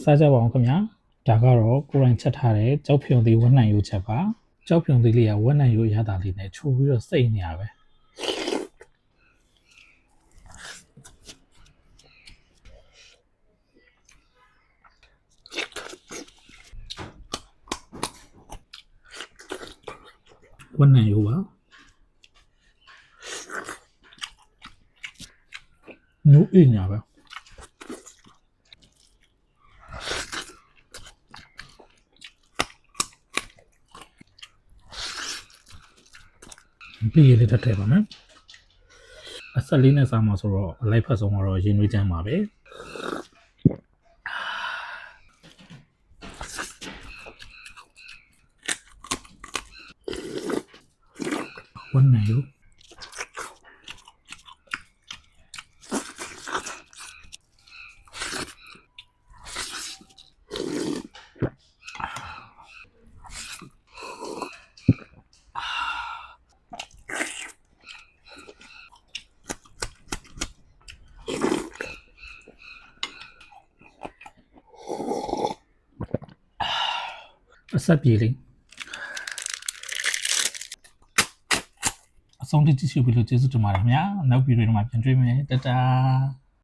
စားကြပါအောင်ခင်ဗျာဒါကတော့ကိုရိုင်းချက်ထားတဲ့ကြောက်ဖြုံသေးဝက်နိုင်ရိုးချက်ပါကြောက်ဖြုံသေးလေးကဝက်နိုင်ရိုးရတာလေးနဲ့ချိုးပြီးတော့စိတ်နေရပဲဝက်နိုင်ရိုးပါနူးအိညာပဲပြီးရလေးတက်ထည့်ပါမယ်အဆက်လေးနဲ့စားမှာဆိုတော့အလိုက်ဖက်ဆုံးကတော့ရင်းနှွေးချမ်းပါပဲဝက်နိုင်ရိုးအဆက်ပြေလေးအဆုံးထိကြည့်ရှုပြီးလို့ကျေးဇူးတင်ပါတယ်ခင်ဗျာနောက်ဗီဒီယိုတွေမှာပြန်တွေ့မယ်တတား